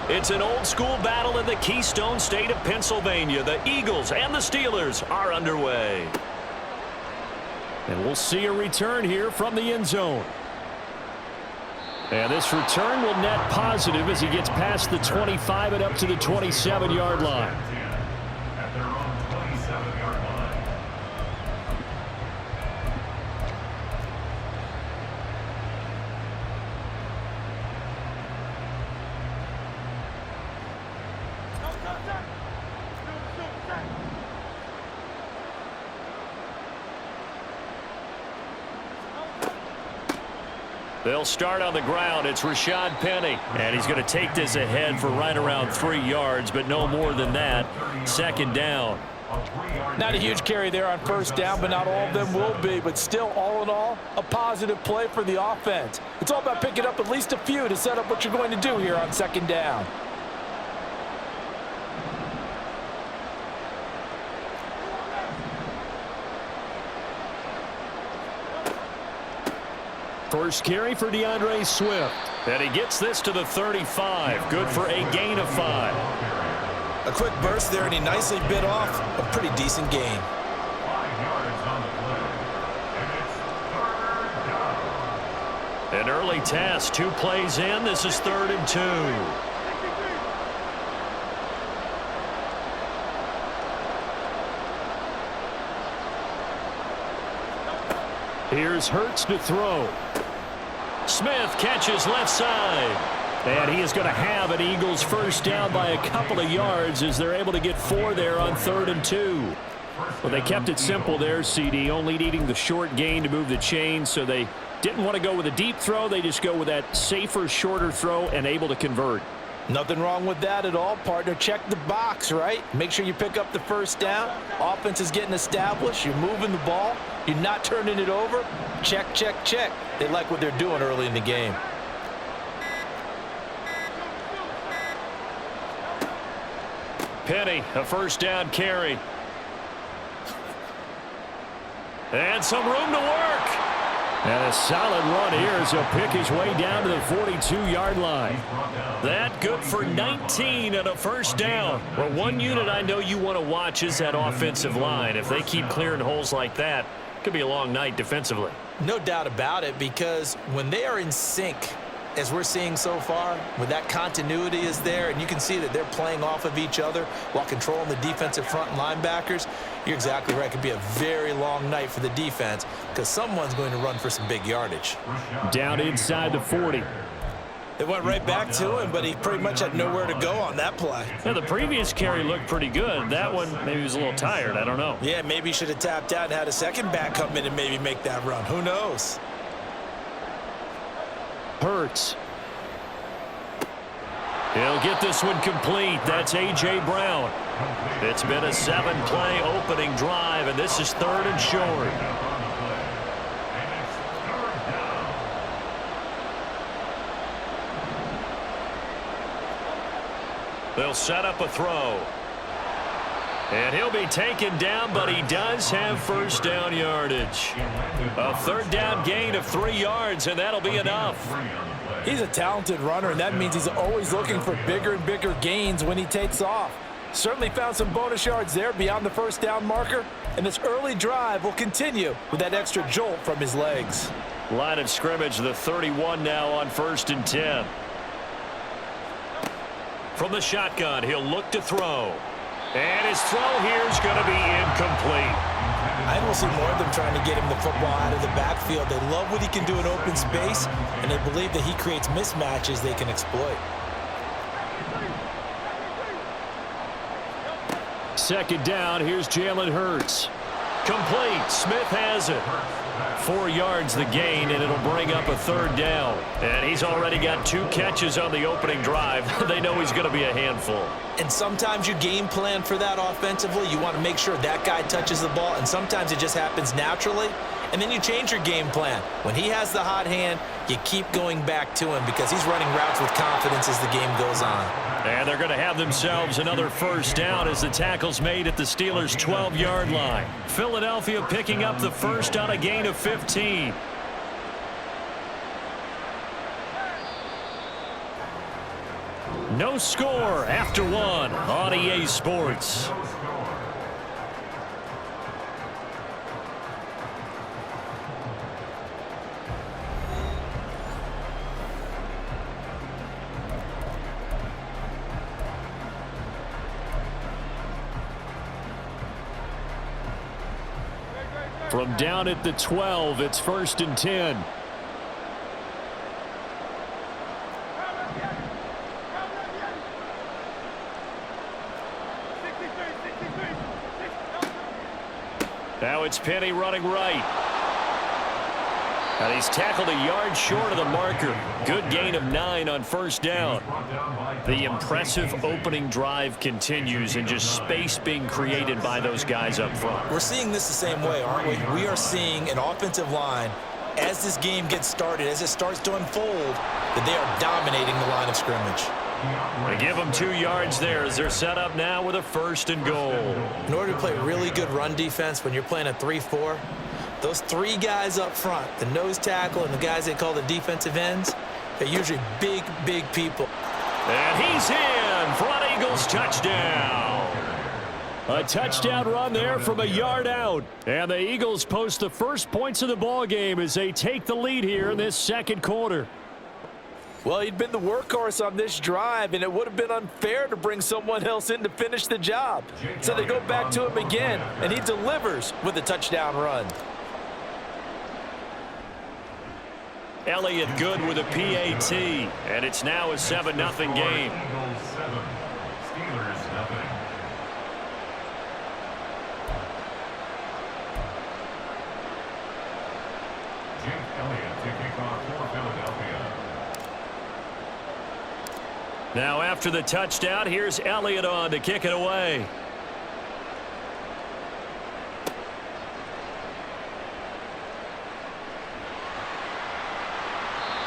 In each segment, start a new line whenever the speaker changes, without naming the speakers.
It's an old-school battle in the Keystone State of Pennsylvania. The Eagles and the Steelers are underway. And we'll see a return here from the end zone. And this return will net positive as he gets past the 25 and up to the 27-yard line. They'll start on the ground. It's Rashad Penny. And he's going to take this ahead for right around 3 yards, but no more than that. Second down.
Not a huge carry there on first down, but not all of them will be. But still, all in all, a positive play for the offense. It's all about picking up at least a few to set up what you're going to do here on second down.
First carry for DeAndre Swift. And he gets this to the 35. Good for a gain of 5.
A quick burst there, and he nicely bit off a pretty decent gain.
5 yards on the play. And it's third down.
An early test. 2 plays in. This is 3rd and 2. Here's Hurts to throw. Smith catches left side. And he is going to have an Eagles first down by a couple of yards as they're able to get 4 there on 3rd and 2. Well, they kept it simple there, CD, only needing the short gain to move the chain, so they didn't want to go with a deep throw. They just go with that safer, shorter throw and able to convert.
Nothing wrong with that at all, partner. Check the box, right? Make sure you pick up the first down. Offense is getting established. You're moving the ball. You're not turning it over. Check, check, check. They like what they're doing early in the game.
Penny, a first down carry. And some room to work. And a solid run here as he'll pick his way down to the 42-yard line. That good for 19 and a first down. Well, one unit I know you want to watch is that offensive line. If they keep clearing holes like that, it could be a long night defensively.
No doubt about it, because when they are in sync, as we're seeing so far, when that continuity is there, and you can see that they're playing off of each other while controlling the defensive front linebackers, you're exactly right. It could be a very long night for the defense because someone's going to run for some big yardage.
Down inside the 40.
They went right back to him, but he pretty much had nowhere to go on that play.
Yeah, the previous carry looked pretty good. That one, maybe he was a little tired. I don't know.
Yeah, maybe he should have tapped out and had a second back come in and maybe make that run. Who knows?
Hurts. He'll get this one complete. That's A.J. Brown. It's been a 7-play opening drive, and this is 3rd and short. They'll set up a throw. And he'll be taken down, but he does have first down yardage. A 3rd down gain of 3 yards, and that'll be enough.
He's a talented runner, and that means he's always looking for bigger and bigger gains when he takes off. Certainly found some bonus yards there beyond the first down marker, and this early drive will continue with that extra jolt from his legs.
Line of scrimmage, the 31 now on 1st and 10. From the shotgun, he'll look to throw. And his throw here is going to be incomplete.
I will see more of them trying to get him the football out of the backfield. They love what he can do in open space, and they believe that he creates mismatches they can exploit.
Second down, here's Jalen Hurts. Complete. Smith has it. 4 yards the gain, and it'll bring up a 3rd down. And he's already got 2 catches on the opening drive. They know he's going to be a handful.
And sometimes you game plan for that offensively. You want to make sure that guy touches the ball, and sometimes it just happens naturally. And then you change your game plan. When he has the hot hand, you keep going back to him because he's running routes with confidence as the game goes on.
And they're going to have themselves another first down as the tackle's made at the Steelers' 12-yard line. Philadelphia picking up the first on a gain of 15. No score after one on EA Sports. From down at the 12, it's 1st and 10. Now it's Penny running right. And he's tackled a yard short of the marker. Good gain of 9 on 1st down. The impressive opening drive continues, and just space being created by those guys up front.
We're seeing this the same way, aren't we? We are seeing an offensive line, as this game gets started, as it starts to unfold, that they are dominating the line of scrimmage.
They give them 2 yards there as they're set up now with a 1st and goal.
In order to play really good run defense when you're playing a 3-4, those 3 guys up front, the nose tackle and the guys they call the defensive ends, they're usually big, big people.
And he's in for an Eagles touchdown. A touchdown run there from a yard out. And the Eagles post the first points of the ball game as they take the lead here in this 2nd quarter.
Well, he'd been the workhorse on this drive, and it would have been unfair to bring someone else in to finish the job. So they go back to him again, and he delivers with a touchdown run.
Elliott good with a PAT, and it's now a 7-0 game.
Eagles 7, Steelers nothing. Jake Elliott to kick off for Philadelphia.
Now after the touchdown, here's Elliott on to kick it away.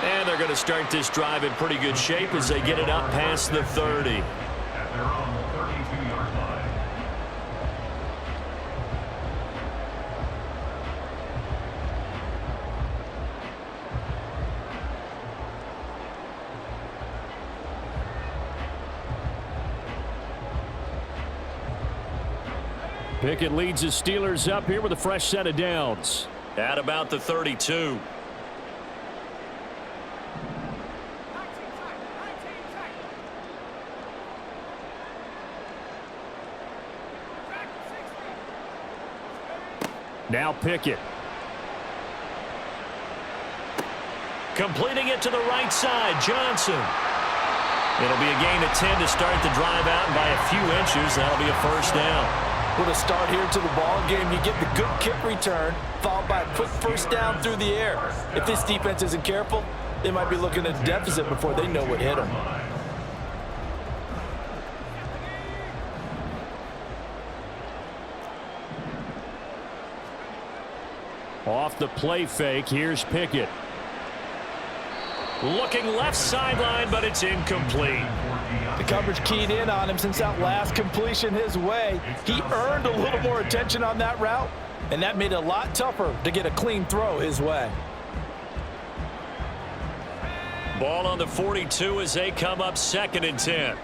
And they're going to start this drive in pretty good shape as they get it up past the 30.
At their own 32-yard line.
Pickett leads the Steelers up here with a fresh set of downs at about the 32. Now Pickett. Completing it to the right side, Johnson. It'll be a gain of 10 to start the drive out, and by a few inches, that'll be a 1st down.
With a start here to the ball game, you get the good kick return, followed by a quick 1st down through the air. If this defense isn't careful, they might be looking at a deficit before they know what hit them.
Off the play fake, here's Pickett. Looking left sideline, but it's incomplete.
The coverage keyed in on him since that last completion his way. He earned a little more attention on that route, and that made it a lot tougher to get a clean throw his way.
Ball on the 42 as they come up 2nd and 10.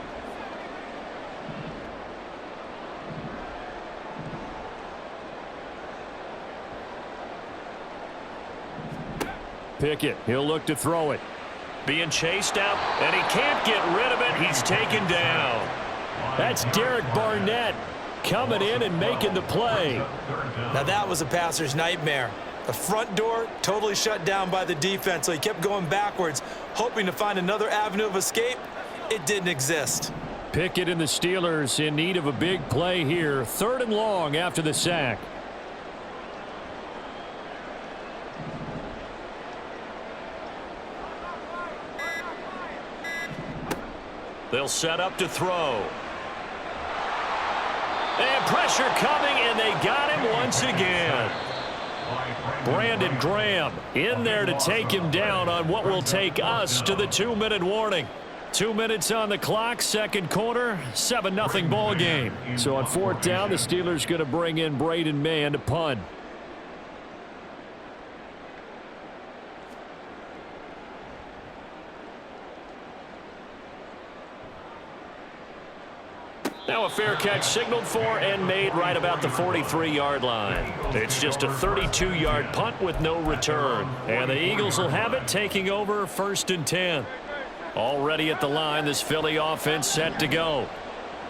Pickett, he'll look to throw it. Being chased out, and he can't get rid of it. He's taken down. That's Derek Barnett coming in and making the play.
Now that was a passer's nightmare. The front door totally shut down by the defense, so he kept going backwards, hoping to find another avenue of escape. It didn't exist.
Pickett and the Steelers in need of a big play here. 3rd and long after the sack. They'll set up to throw. And pressure coming, and they got him once again. Brandon Graham in there to take him down on what will take us to the 2-minute warning. 2 minutes on the clock, 2nd quarter, 7-0 ball game. So on 4th down, the Steelers going to bring in Braden Mann to punt. Now a fair catch signaled for and made right about the 43-yard line. It's just a 32-yard punt with no return. And the Eagles will have it, taking over 1st and 10. Already at the line, this Philly offense set to go.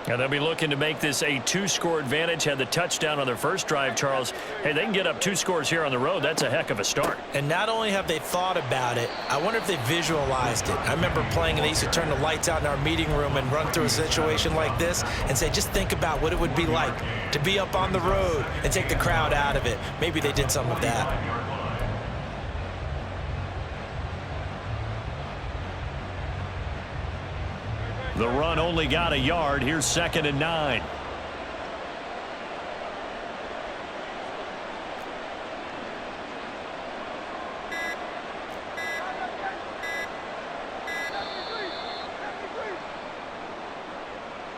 And they'll be looking to make this a 2-score advantage. Had the touchdown on their first drive, Charles. Hey, they can get up 2 scores here on the road. That's a heck of a start.
And not only have they thought about it, I wonder if they visualized it. I remember playing, and they used to turn the lights out in our meeting room and run through a situation like this and say, just think about what it would be like to be up on the road and take the crowd out of it. Maybe they did some of that.
The run only got a yard. Here's 2nd and 9.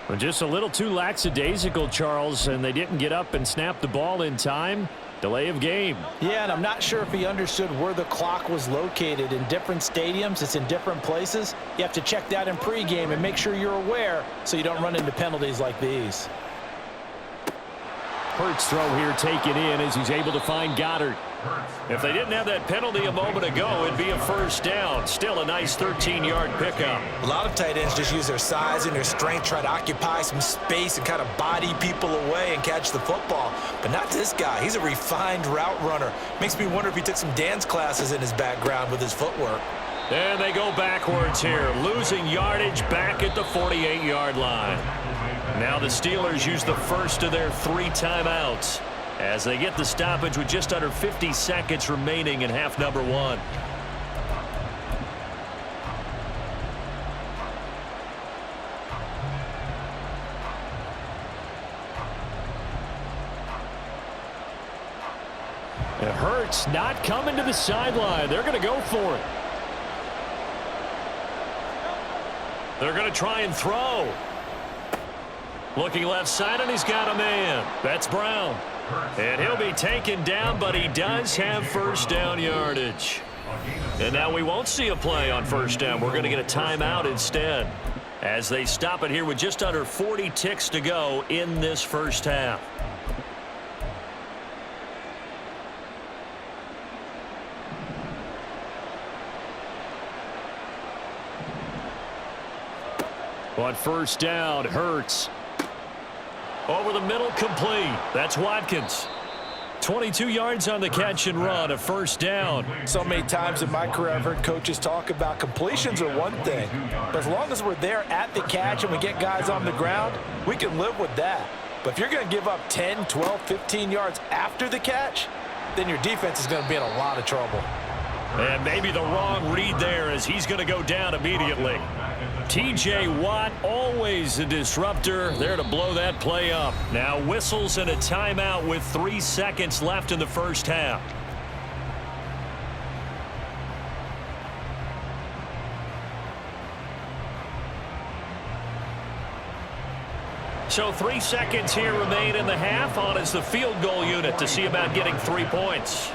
Well, just a little too lackadaisical, Charles, and they didn't get up and snap the ball in time. Delay of game.
Yeah, and I'm not sure if he understood where the clock was located. In different stadiums, it's in different places. You have to check that in pregame and make sure you're aware so you don't run into penalties like these.
Hurts throw here taken in as he's able to find Goddard. If they didn't have that penalty a moment ago, it'd be a 1st down. Still a nice 13-yard pickup.
A lot of tight ends just use their size and their strength, try to occupy some space and kind of body people away and catch the football. But not this guy. He's a refined route runner. Makes me wonder if he took some dance classes in his background with his footwork.
And they go backwards here, losing yardage back at the 48-yard line. Now the Steelers use the first of their 3 timeouts as they get the stoppage with just under 50 seconds remaining in half number 1. It hurts not coming to the sideline. They're going to go for it. They're going to try and throw. Looking left side, and he's got a man. That's Brown. And he'll be taken down, but he does have 1st down yardage. And now we won't see a play on 1st down. We're going to get a timeout instead as they stop it here with just under 40 ticks to go in this 1st half. On 1st down, Hurts. Over the middle, complete. That's Watkins. 22 yards on the catch and run, a 1st down.
So many times in my career, I've heard coaches talk about completions are one thing. But as long as we're there at the catch and we get guys on the ground, we can live with that. But if you're going to give up 10, 12, 15 yards after the catch, then your defense is going to be in a lot of trouble.
And maybe the wrong read there as he's going to go down immediately. T.J. Watt, always a disruptor, there to blow that play up. Now whistles and a timeout with 3 seconds left in the 1st half. So 3 seconds here remain in the half. On is the field goal unit to see about getting 3 points.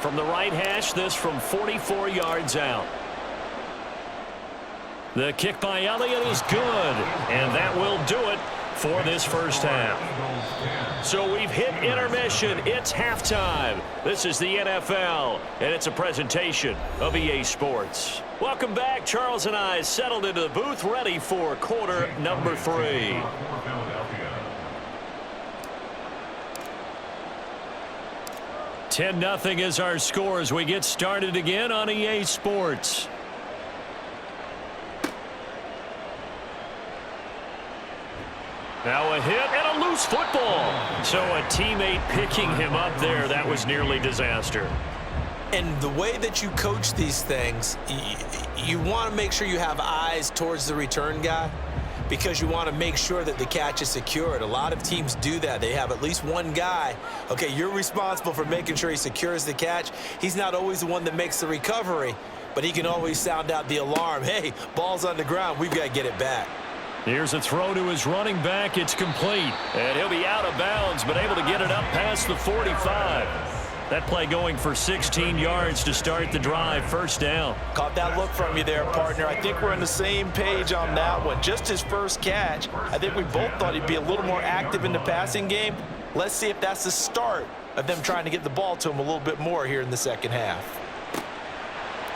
From the right hash, this from 44 yards out. The kick by Elliott is good, and that will do it for this 1st half. So we've hit intermission. It's halftime. This is the NFL, and it's a presentation of EA Sports. Welcome back. Charles and I settled into the booth, ready for quarter number 3. 10-0 is our score as we get started again on EA Sports. Now a hit and a loose football. So a teammate picking him up there. That was nearly disaster.
And the way that you coach these things, you want to make sure you have eyes towards the return guy because you want to make sure that the catch is secured. A lot of teams do that. They have at least one guy. Okay, you're responsible for making sure he secures the catch. He's not always the one that makes the recovery, but he can always sound out the alarm. Hey, ball's on the ground. We've got to get it back.
Here's a throw to his running back. It's complete. And he'll be out of bounds, but able to get it up past the 45. That play going for 16 yards to start the drive. First down.
Caught that look from you there, partner. I think we're on the same page on that one. Just his first catch. I think we both thought he'd be a little more active in the passing game. Let's see if that's the start of them trying to get the ball to him a little bit more here in the second half.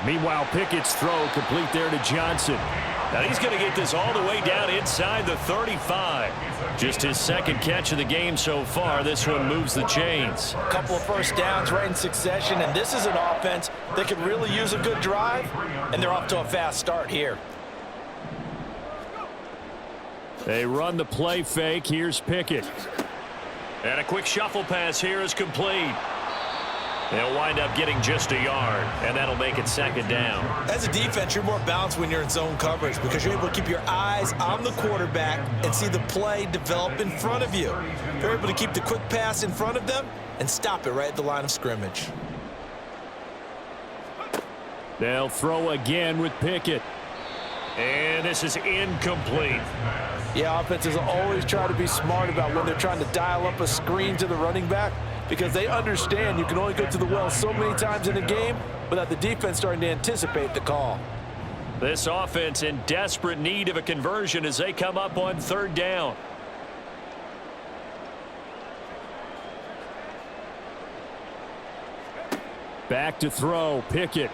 Meanwhile, Pickett's throw complete there to Johnson. Now he's going to get this all the way down inside the 35. Just his second catch of the game so far. This one moves the chains.
A couple of first downs right in succession, and this is an offense that could really use a good drive, and they're off to a fast start here.
They run the play fake. Here's Pickett. And a quick shuffle pass here is complete. They'll wind up getting just a yard, and that'll make it second down.
As a defense, you're more balanced when you're in zone coverage because you're able to keep your eyes on the quarterback and see the play develop in front of you. You're able to keep the quick pass in front of them and stop it right at the line of scrimmage.
They'll throw again with Pickett. And this is incomplete.
Yeah, offenses always try to be smart about when they're trying to dial up a screen to the running back because they understand you can only go to the well so many times in a game without the defense starting to anticipate the call.
This offense in desperate need of a conversion as they come up on third down. Back to throw, Pickett.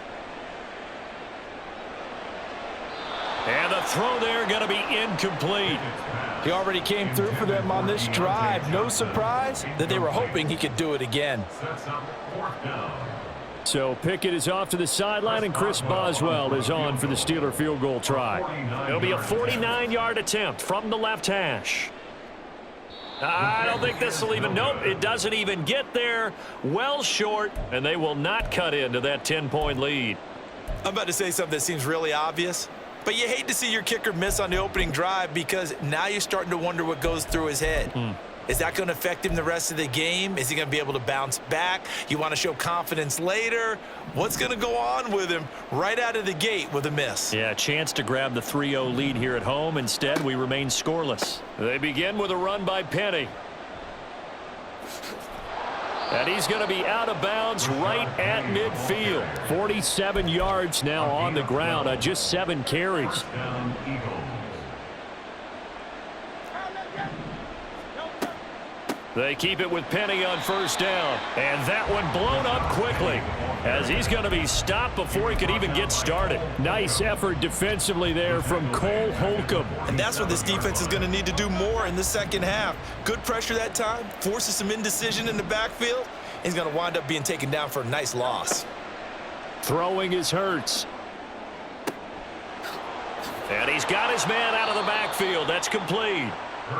And the throw there going to be incomplete.
He already came through for them on this drive. No surprise that they were hoping he could do it again.
So Pickett is off to the sideline, and Chris Boswell is on for the Steeler field goal try. It'll be a 49-yard attempt from the left hash. I don't think this will even, nope, it doesn't even get there. Well short, and they will not cut into that 10-point lead.
I'm about to say something that seems really obvious, but you hate to see your kicker miss on the opening drive because now you're starting to wonder what goes through his head. Is that going to affect him the rest of the game? Is he going to be able to bounce back? You want to show confidence later? What's going to go on with him right out of the gate with a miss?
Yeah, a chance to grab the 3-0 lead here at home. Instead, we remain scoreless. They begin with a run by Penny. And he's going to be out of bounds right at midfield. 47 yards now on the ground on just 7 carries. They keep it with Penny on first down. And that one blown up quickly as he's going to be stopped before he could even get started. Nice effort defensively there from Cole Holcomb.
And that's what this defense is going to need to do more in the second half. Good pressure that time, forces some indecision in the backfield. He's going to wind up being taken down for a nice loss.
Throwing is Hurts. And he's got his man out of the backfield. That's complete.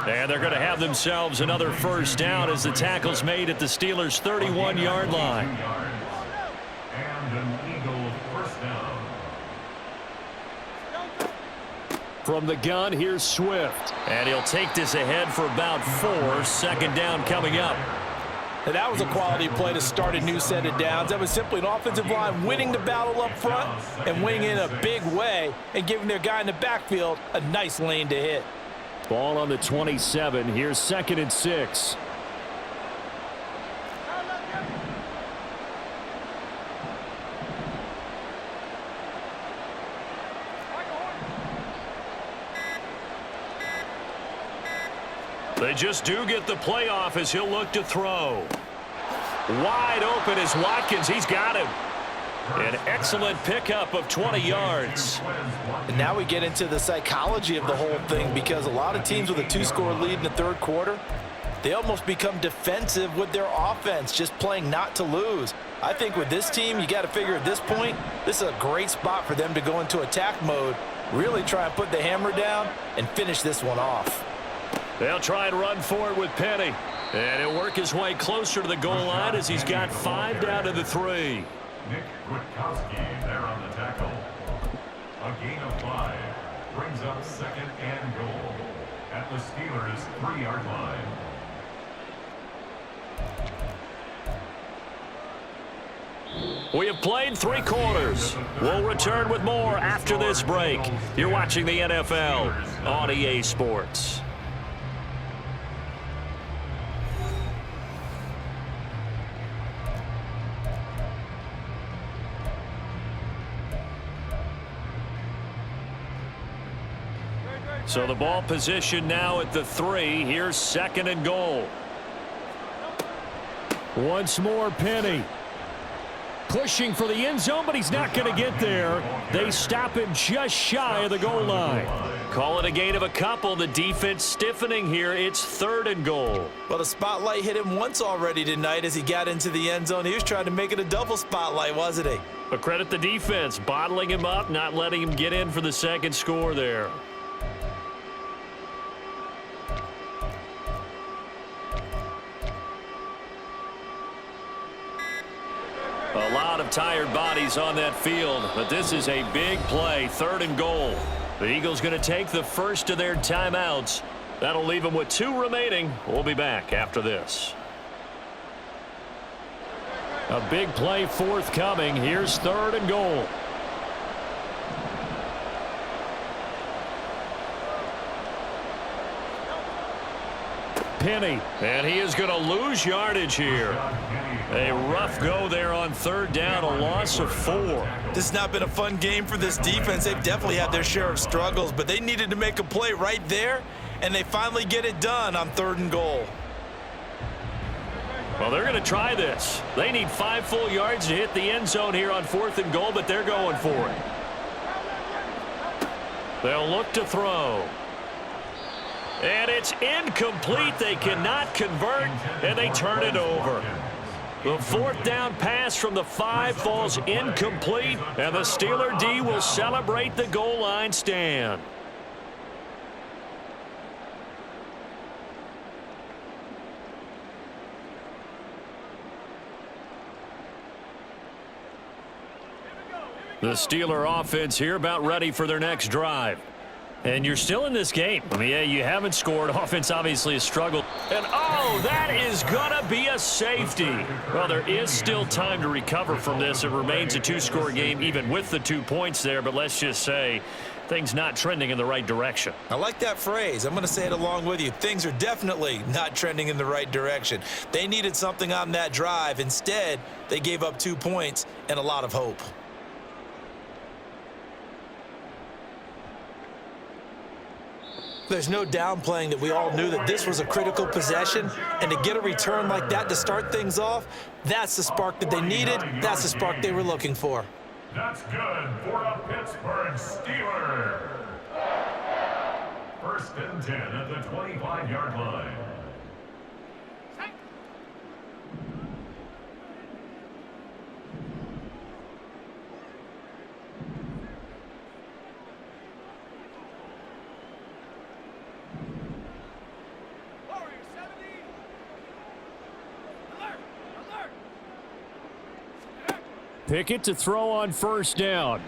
And they're going to have themselves another first down as the tackle's made at the Steelers' 31-yard line.
And an Eagle first down.
From the gun, here's Swift. And he'll take this ahead for about 4. Second down coming up.
And that was a quality play to start a new set of downs. That was simply an offensive line winning the battle up front and winning in a big way and giving their guy in the backfield a nice lane to hit.
Ball on the 27. Here's 2nd and 6. They just do get the playoff as he'll look to throw. Wide open is Watkins. He's got him. An excellent pickup of 20 yards.
And now we get into the psychology of the whole thing because a lot of teams with a 2-score lead in the third quarter, they almost become defensive with their offense, just playing not to lose. I think with this team, you got to figure at this point, this is a great spot for them to go into attack mode, really try and put the hammer down and finish this one off.
They'll try and run for it with Penny. And he'll work his way closer to the goal line as he's got 5 down to the 3.
Nick Kwiatkowski there on the tackle. A gain of 5 brings up 2nd and goal at the Steelers' 3-yard line.
We have played 3 quarters. We'll return with more after this break. You're watching the NFL on EA Sports. So the ball position now at the 3. Here's 2nd and goal. Once more, Penny. Pushing for the end zone, but he's not going to get there. They stop him just shy of the goal line. Call it a gain of a couple. The defense stiffening here. It's 3rd and goal.
Well, the spotlight hit him once already tonight as he got into the end zone. He was trying to make it a double spotlight, wasn't he?
But credit the defense, bottling him up, not letting him get in for the 2nd score there. A lot of tired bodies on that field, but this is a big play, 3rd and goal. The Eagles going to take the first of their timeouts. That'll leave them with 2 remaining. We'll be back after this. A big play forthcoming. Here's 3rd and goal. Penny, and he is going to lose yardage here. A rough go there on 3rd down, a loss of 4.
This has not been a fun game for this defense. They've definitely had their share of struggles, but they needed to make a play right there, and they finally get it done on 3rd and goal.
Well, they're going to try this. They need 5 full yards to hit the end zone here on 4th and goal, but they're going for it. They'll look to throw. And it's incomplete. They cannot convert, and they turn it over. The 4th down pass from the 5 falls incomplete, and the Steeler D will celebrate the goal line stand. The Steeler offense here about ready for their next drive. And you're still in this game. I mean, yeah, you haven't scored. Offense obviously has struggled. And, oh, that is going to be a safety. Well, there is still time to recover from this. It remains a 2-score game even with the 2 points there. But let's just say things not trending in the right direction.
I like that phrase. I'm going to say it along with you. Things are definitely not trending in the right direction. They needed something on that drive. Instead, they gave up 2 points and a lot of hope. There's no downplaying that we all knew that this was a critical possession, and to get a return like that to start things off, that's the spark that they needed. That's the spark they were looking for.
That's good for a Pittsburgh Steeler. 1st and 10 at the 25-yard line.
Pickett to throw on 1st down.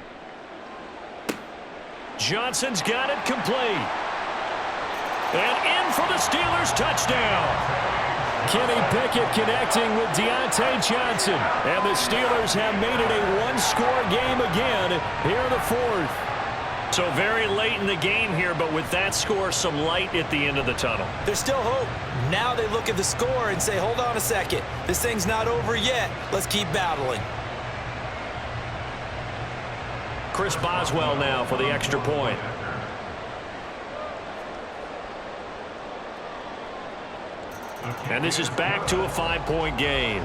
Johnson's got it complete. And in for the Steelers touchdown. Kenny Pickett connecting with Deontay Johnson. And the Steelers have made it a 1-score game again here in the 4th. So very late in the game here, but with that score, some light at the end of the tunnel.
There's still hope. Now they look at the score and say, hold on a second. This thing's not over yet. Let's keep battling.
Chris Boswell now for the extra point. And this is back to a 5-point game.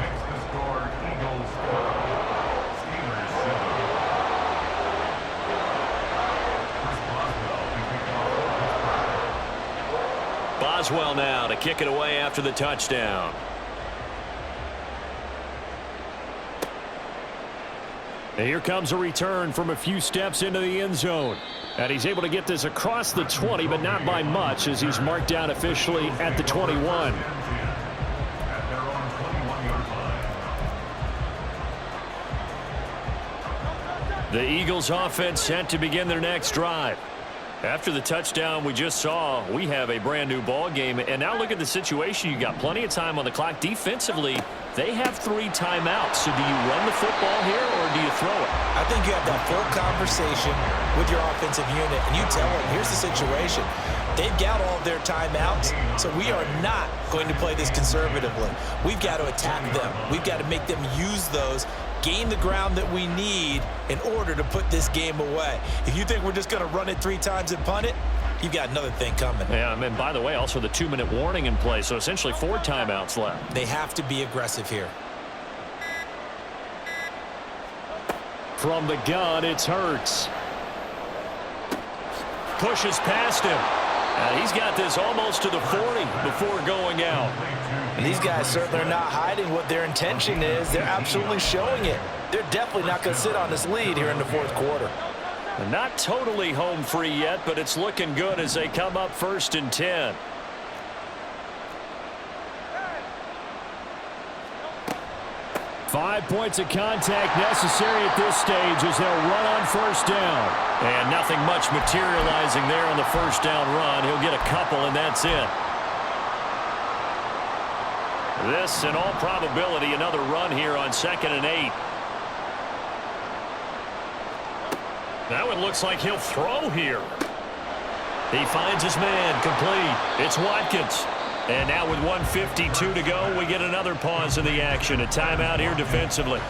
Boswell now to kick it away after the touchdown. And here comes a return from a few steps into the end zone. And he's able to get this across the 20, but not by much, as he's marked down officially at the 21. The Eagles offense set to begin their next drive. After the touchdown we just saw, we have a brand new ball game. And now look at the situation. You got plenty of time on the clock. Defensively, they have 3 timeouts. So do you run the football here or do you throw it?
I think you have that full conversation with your offensive unit, and you tell them, here's the situation. They've got all of their timeouts, so we are not going to play this conservatively. We've got to attack them. We've got to make them use those, gain the ground that we need in order to put this game away. If you think we're just going to run it 3 times and punt it, you've got another thing coming.
Yeah, and by the way, also the 2-minute warning in play, so essentially 4 timeouts left.
They have to be aggressive here.
From the gun, it's Hurts. Pushes past him. He's got this almost to the 40 before going out.
And these guys certainly are not hiding what their intention is. They're absolutely showing it. They're definitely not going to sit on this lead here in the fourth quarter.
Not totally home free yet, but it's looking good as they come up 1st and 10. Five points of contact necessary at this stage as they'll run on 1st down. And nothing much materializing there on the 1st down run. He'll get a couple, and that's it. This, in all probability, another run here on 2nd and 8. That one looks like he'll throw here. He finds his man, complete. It's Watkins. And now with 1:52 to go, we get another pause in the action. A timeout here defensively.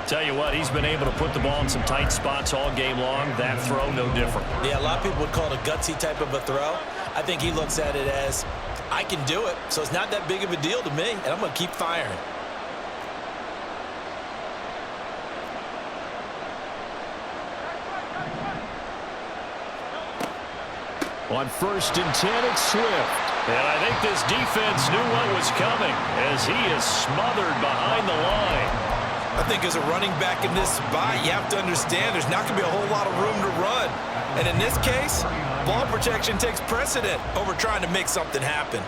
Tell you what, he's been able to put the ball in some tight spots all game long. That throw, no different.
Yeah, a lot of people would call it a gutsy type of a throw. I think he looks at it as, I can do it, so it's not that big of a deal to me, and I'm going to keep firing.
On 1st and 10, it's Swift. And I think this defense knew what was coming as he is smothered behind the line.
I think as a running back in this spot, you have to understand there's not going to be a whole lot of room to run. And in this case, ball protection takes precedent over trying to make something happen.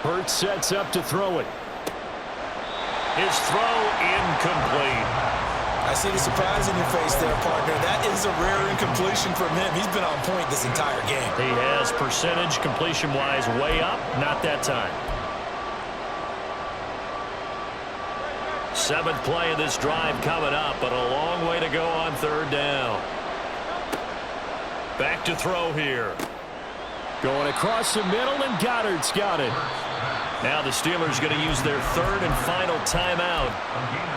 Hurts sets up to throw it. His throw incomplete.
I see the surprise in your face there, partner. That is a rare incompletion from him. He's been on point this entire game.
He has percentage completion-wise way up. Not that time. 7th play of this drive coming up, but a long way to go on 3rd down. Back to throw here. Going across the middle, and Goddard's got it. Now the Steelers going to use their 3rd and final timeout.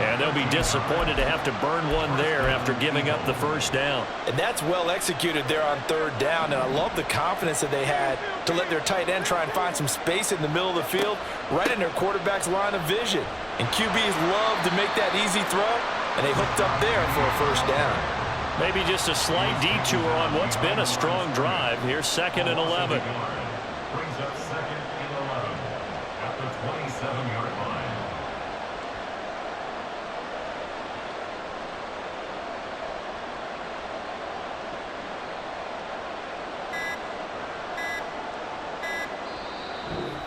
And they'll be disappointed to have to burn one there after giving up the 1st down.
And that's well executed there on 3rd down. And I love the confidence that they had to let their tight end try and find some space in the middle of the field, right in their quarterback's line of vision. And QBs love to make that easy throw, and they hooked up there for a 1st down.
Maybe just a slight detour on what's been a strong drive. Here's 2nd and 11.
Brings up 2nd and 11 at the 27-yard line.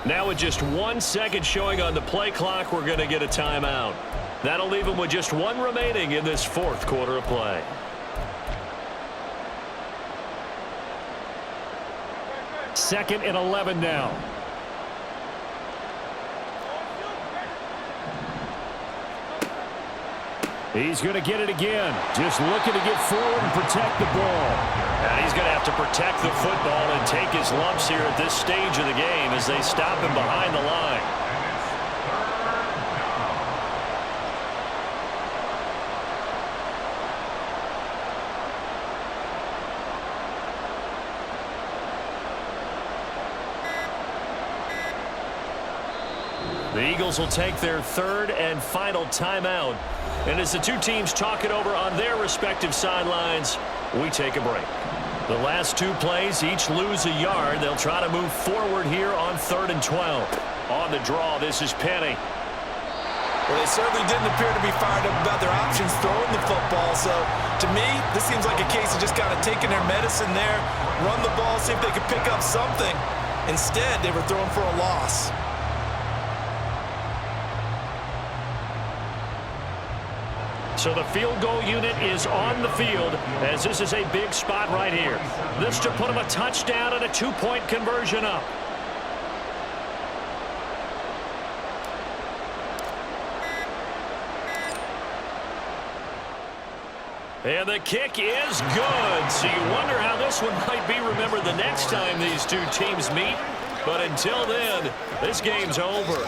Now with just 1 second showing on the play clock, we're going to get a timeout. That'll leave them with just 1 remaining in this 4th quarter of play. Second and 11 now. He's going to get it again. Just looking to get forward and protect the ball. And he's going to have to protect the football and take his lumps here at this stage of the game as they stop him behind the line. The Eagles will take their 3rd and final timeout. And as the two teams talk it over on their respective sidelines, we take a break. The last 2 plays, each lose a yard. They'll try to move forward here on 3rd and 12. On the draw, this is Penny.
Well, they certainly didn't appear to be fired up about their options throwing the football. So, to me, this seems like a case of just kind of taking their medicine there, run the ball, see if they could pick up something. Instead, they were throwing for a loss.
So the field goal unit is on the field as this is a big spot right here. This to put them a touchdown and a 2-point conversion up. And the kick is good. So you wonder how this one might be remembered the next time these two teams meet. But until then, this game's over.